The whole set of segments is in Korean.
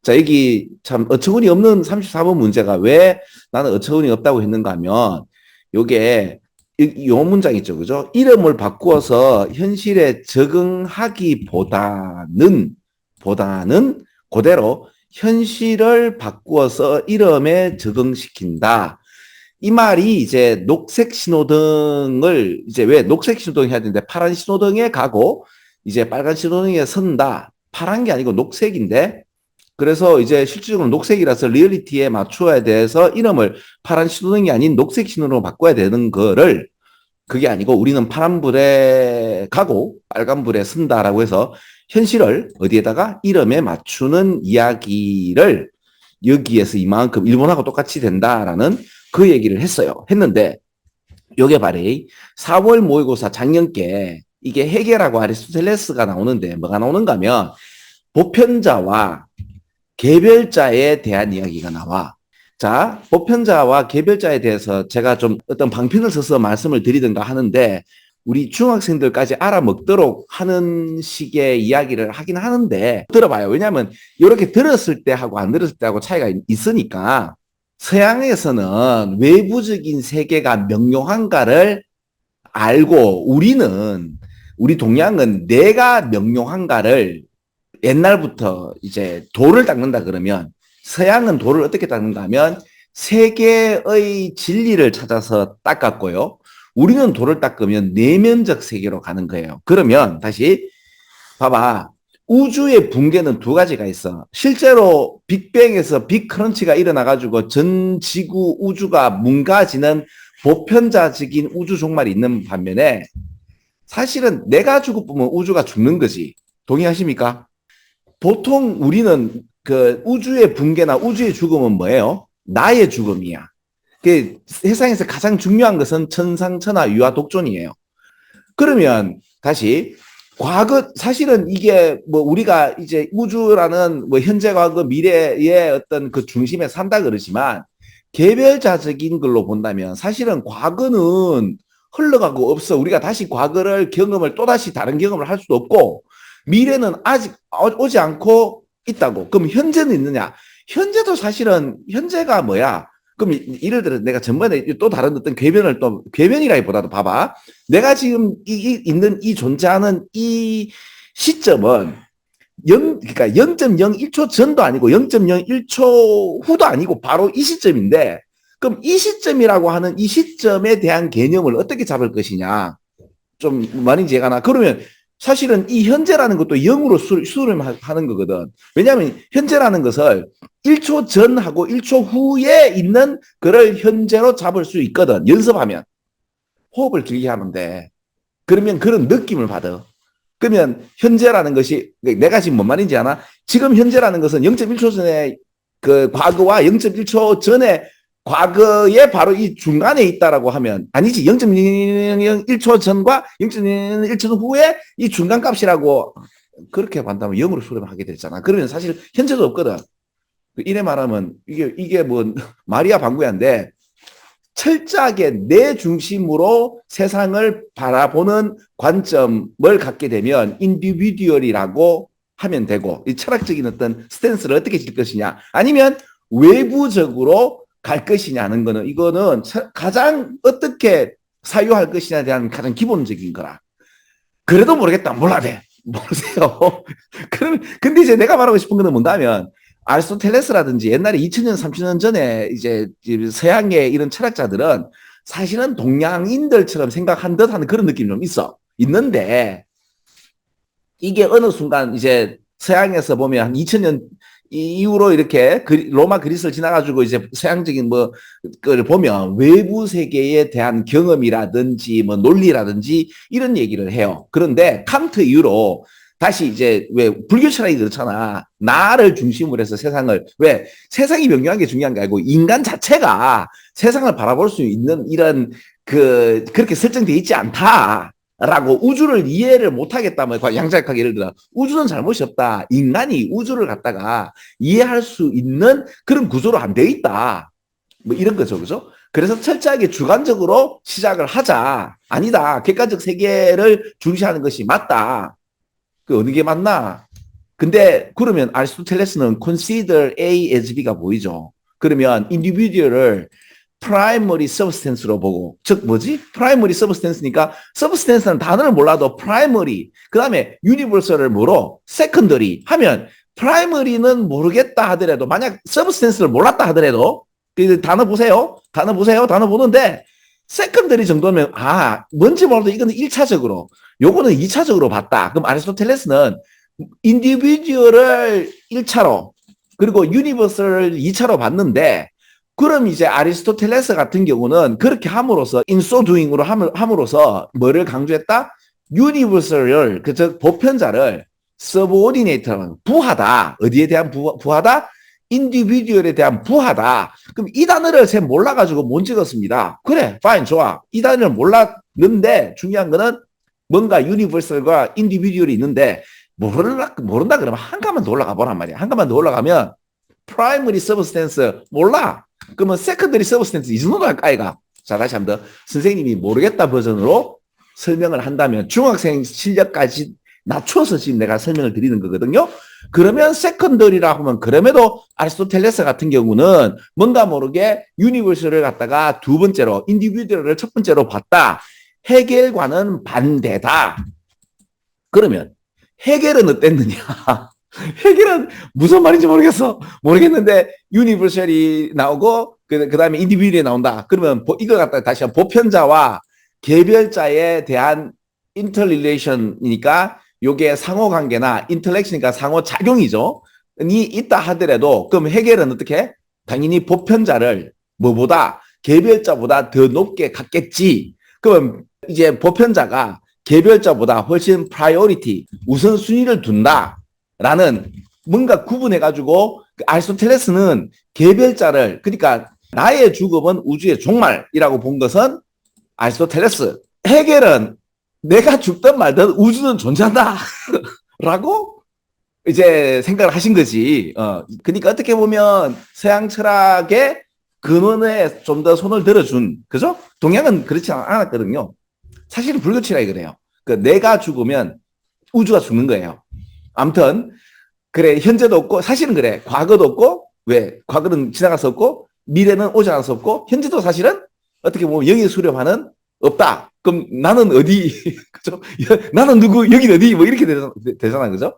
자, 여기 참 어처구니 없는 34번 문제가 왜 나는 어처구니 없다고 했는가 하면 요게 요 문장 있죠. 그죠? 이름을 바꾸어서 현실에 적응하기보다는 그대로 현실을 바꾸어서 이름에 적응시킨다. 이 말이 이제 녹색 신호등을 이제 왜 녹색 신호등 해야 되는데 파란 신호등에 가고 이제 빨간 신호등에 선다. 파란 게 아니고 녹색인데 그래서 이제 실질적으로 녹색이라서 리얼리티에 맞추어야 돼서 이름을 파란 신호등이 아닌 녹색 신호로 바꿔야 되는 거를 그게 아니고 우리는 파란불에 가고 빨간불에 쓴다라고 해서 현실을 어디에다가 이름에 맞추는 이야기를 여기에서 이만큼 일본하고 똑같이 된다라는 그 얘기를 했는데 요게 바로 4월 모의고사 작년께 이게 해겔하고 아리스토텔레스가 나오는데 뭐가 나오는가 하면 보편자와 개별자에 대한 이야기가 나와. 자, 보편자와 개별자에 대해서 제가 좀 어떤 방편을 써서 말씀을 드리든가 하는데 우리 중학생들까지 알아먹도록 하는 식의 이야기를 하긴 하는데 들어봐요. 왜냐하면 이렇게 들었을 때하고 안 들었을 때하고 차이가 있으니까 서양에서는 외부적인 세계가 명료한가를 알고 우리 동양은 내가 명료한가를 옛날부터 이제 돌을 닦는다 그러면 서양은 돌을 어떻게 닦는가 하면 세계의 진리를 찾아서 닦았고요. 우리는 돌을 닦으면 내면적 세계로 가는 거예요. 그러면 다시 봐봐. 우주의 붕괴는 두 가지가 있어. 실제로 빅뱅에서 빅크런치가 일어나가지고 전 지구 우주가 뭉가지는 보편자적인 우주 종말이 있는 반면에 사실은 내가 죽어보면 우주가 죽는 거지. 동의하십니까? 보통 우리는 그 우주의 붕괴나 우주의 죽음은 뭐예요? 나의 죽음이야. 그 세상에서 가장 중요한 것은 천상천하 유아 독존이에요. 그러면 다시 과거 사실은 이게 뭐 우리가 이제 우주라는 뭐 현재 과거 미래의 어떤 그 중심에 산다 그러지만 개별자적인 걸로 본다면 사실은 과거는 흘러가고 없어. 우리가 다시 과거를 경험을 또다시 다른 경험을 할 수도 없고 미래는 아직 오지 않고 있다고. 그럼 현재는 있느냐? 현재도 사실은 현재가 뭐야? 그럼 예를 들어 내가 전번에 또 다른 어떤 궤변이라기보다도 봐봐. 내가 지금 있는 이 존재하는 이 시점은 그러니까 0.01초 전도 아니고 0.01초 후도 아니고 바로 이 시점인데 그럼 이 시점이라고 하는 이 시점에 대한 개념을 어떻게 잡을 것이냐? 좀 말인지 이해가나? 그러면 사실은 이 현재라는 것도 0으로 수렴하는 거거든. 왜냐하면 현재라는 것을 1초 전하고 1초 후에 있는 그를 현재로 잡을 수 있거든. 연습하면. 호흡을 길게 하는데. 그러면 그런 느낌을 받아. 그러면 현재라는 것이 내가 지금 뭔 말인지 아나? 지금 현재라는 것은 0.1초 전에 그 과거와 0.1초 전에 과거에 바로 이 중간에 있다라고 하면 아니지 0.001초 전과 0.1초 후에 이 중간 값이라고 그렇게 본다면 0으로 수렴을 하게 되잖아. 그러면 사실 현재도 없거든. 이래 말하면 이게 뭐 마리아 방구야인데 철저하게 내 중심으로 세상을 바라보는 관점을 갖게 되면 인디비듀얼이라고 하면 되고 이 철학적인 어떤 스탠스를 어떻게 질 것이냐 아니면 외부적으로 갈 것이냐는 거는 이거는 가장 어떻게 사유할 것이냐에 대한 가장 기본적인 거라. 그래도 모르겠다. 몰라대. 모르세요. 그럼 근데 이제 내가 말하고 싶은 거는 뭔가면 아리스토텔레스라든지 옛날에 2000년, 3000년 전에 이제 서양의 이런 철학자들은 사실은 동양인들처럼 생각한 듯 하는 그런 느낌이 좀 있는데 이게 어느 순간 이제 서양에서 보면 한 2000년 이후로 이렇게 로마 그리스를 지나가지고 이제 서양적인 뭐 그걸 보면 외부 세계에 대한 경험이라든지 뭐 논리라든지 이런 얘기를 해요. 그런데 칸트 이후로 다시 이제 왜 불교 철학이 그렇잖아. 나를 중심으로 해서 세상을 왜 세상이 명료한 게 중요한 게 아니고 인간 자체가 세상을 바라볼 수 있는 이런 그렇게 설정돼 있지 않다. 라고 우주를 이해를 못하겠다면 양자역학이 예를 들어 우주는 잘못이 없다. 인간이 우주를 갖다가 이해할 수 있는 그런 구조로 안 돼 있다. 뭐 이런 거죠. 그죠? 그래서 철저하게 주관적으로 시작을 하자. 아니다. 객관적 세계를 중시하는 것이 맞다. 그 어느 게 맞나? 근데 그러면 아리스토텔레스는 consider A as B가 보이죠. 그러면 individual을 primary substance로 보고, 즉 뭐지? primary substance니까 substance는 단어를 몰라도 primary, 그 다음에 universal을 뭐로? secondary 하면 primary는 모르겠다 하더라도, 만약 substance를 몰랐다 하더라도, 그 단어 보세요. 단어 보세요. 단어 보는데 secondary 정도면 뭔지 몰라도 이거는 1차적으로, 요거는 2차적으로 봤다. 그럼 아리스토텔레스는 인디비듀얼을 1차로 그리고 유니버설을 2차로 봤는데, 그럼 이제 아리스토텔레스 같은 경우는 그렇게 함으로써 in so doing으로 함으로써 뭐를 강조했다? 유니버설을, 즉 보편자를 subordinate라는 부하다. 어디에 대한 부하다? 인디비듀얼에 대한 부하다. 그럼 이 단어를 제 몰라가지고 못 찍었습니다. 그래, fine, 좋아. 이 단어를 몰랐는데 중요한 거는 뭔가 유니버설과 인디비듀얼이 있는데 모른다 그러면 한 가만 더 올라가 보란 말이야. 한 가만 더 올라가면 primary substance 몰라. 그러면 secondary substance 이 정도도 할까 이가. 자, 다시 한번 더 선생님이 모르겠다 버전으로 설명을 한다면 중학생 실력까지 낮춰서 지금 내가 설명을 드리는 거거든요. 그러면 secondary라고 하면 그럼에도 아리스토텔레스 같은 경우는 뭔가 모르게 유니버설을 갖다가 두 번째로, 인디비듀얼을 첫 번째로 봤다. 해겔과는 반대다. 그러면 해겔은 어땠느냐? 해겔은 무슨 말인지 모르겠는데 유니버셜이 나오고 그 다음에 인디비듀얼이 나온다. 그러면 이걸 갖다 다시 한번 보편자와 개별자에 대한 인터릴레이션이니까 요게 상호관계나 인터랙션이니까 상호작용이죠. 이 있다 하더라도 그럼 해겔은 어떻게? 당연히 보편자를 뭐보다 개별자보다 더 높게 갖겠지. 그럼 이제 보편자가 개별자보다 훨씬 프라이오리티, 우선순위를 둔다라는 뭔가 구분해가지고 아리스토텔레스는 개별자를, 그러니까 나의 죽음은 우주의 종말이라고 본 것은 아리스토텔레스. 해겔은 내가 죽든 말든 우주는 존재한다 라고 이제 생각을 하신 거지. 그러니까 어떻게 보면 서양 철학의 근원에 좀 더 손을 들어준, 그죠? 동양은 그렇지 않았거든요. 사실은 불교 철학이 그래요. 내가 죽으면 우주가 죽는 거예요. 아무튼 그래, 현재도 없고 사실은 그래, 과거도 없고, 왜 과거는 지나가서 없고 미래는 오지 않아서 없고 현재도 사실은 어떻게 보면 영의 수렴하는 없다. 그럼 나는 어디? 그죠? 나는 누구? 여긴 어디? 뭐 이렇게 되잖아, 그죠?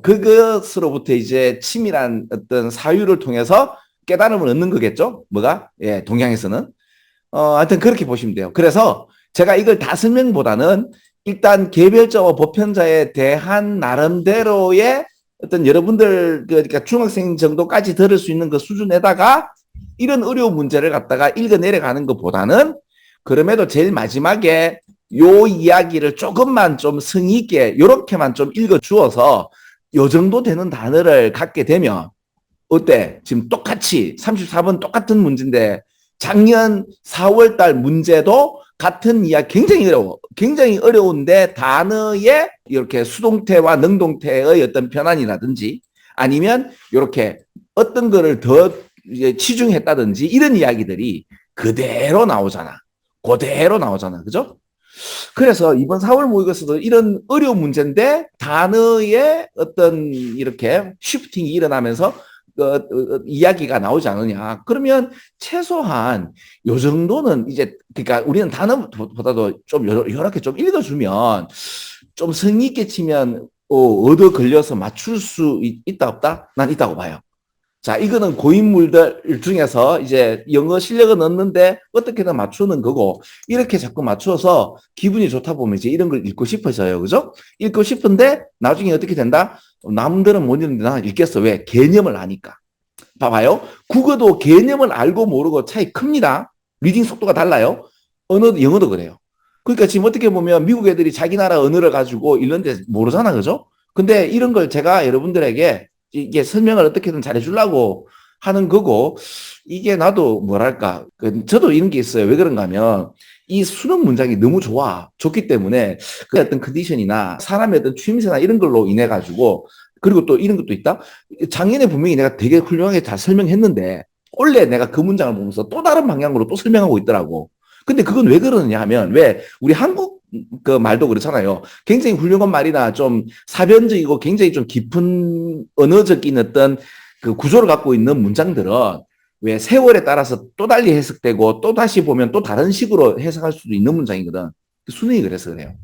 그것으로부터 이제 치밀한 어떤 사유를 통해서 깨달음을 얻는 거겠죠? 뭐가? 예, 동양에서는. 하여튼 그렇게 보시면 돼요. 그래서 제가 이걸 다 설명보다는 일단 개별자와 보편자에 대한 나름대로의 어떤 여러분들, 그러니까 중학생 정도까지 들을 수 있는 그 수준에다가 이런 어려운 문제를 갖다가 읽어 내려가는 것보다는 그럼에도 제일 마지막에 요 이야기를 조금만 좀 성의 있게 요렇게만 좀 읽어 주어서 요 정도 되는 단어를 갖게 되면 어때? 지금 똑같이 34번 똑같은 문제인데 작년 4월 달 문제도 같은 이야기 굉장히 어려운데 단어의 이렇게 수동태와 능동태의 어떤 변환이라든지 아니면 이렇게 어떤 거를 더 치중했다든지 이런 이야기들이 그대로 나오잖아. 그죠? 그래서 이번 4월 모의고사도 이런 어려운 문제인데 단어의 어떤 이렇게 쉬프팅이 일어나면서 이야기가 나오지 않느냐. 그러면 최소한 요 정도는 이제, 그러니까 우리는 단어보다도 좀 이렇게 좀 읽어주면 좀 성의 있게 치면 얻어 걸려서 맞출 수 있다 없다? 난 있다고 봐요. 자, 이거는 고인물들 중에서 이제 영어 실력은 얻는데 어떻게든 맞추는 거고, 이렇게 자꾸 맞춰서 기분이 좋다 보면 이제 이런 걸 읽고 싶어져요. 그죠? 읽고 싶은데 나중에 어떻게 된다? 남들은 못 읽는데 나는 읽겠어. 왜? 개념을 아니까. 봐봐요. 국어도 개념을 알고 모르고 차이 큽니다. 리딩 속도가 달라요. 영어도 그래요. 그러니까 지금 어떻게 보면 미국 애들이 자기 나라 언어를 가지고 읽는데 모르잖아. 그죠? 근데 이런 걸 제가 여러분들에게 이게 설명을 어떻게든 잘해주려고 하는 거고, 이게 나도 뭐랄까, 저도 이런 게 있어요. 왜 그런가 하면 이 수능 문장이 너무 좋기 때문에 그 어떤 컨디션이나 사람의 어떤 취임새나 이런 걸로 인해 가지고, 그리고 또 이런 것도 있다. 작년에 분명히 내가 되게 훌륭하게 잘 설명했는데 올해 내가 그 문장을 보면서 또 다른 방향으로 또 설명하고 있더라고. 근데 그건 왜 그러느냐 하면, 왜 우리 한국 그 말도 그렇잖아요. 굉장히 훌륭한 말이나 좀 사변적이고 굉장히 좀 깊은 언어적인 어떤 그 구조를 갖고 있는 문장들은 왜 세월에 따라서 또 달리 해석되고 또 다시 보면 또 다른 식으로 해석할 수도 있는 문장이거든. 순응이 그래서 그래요.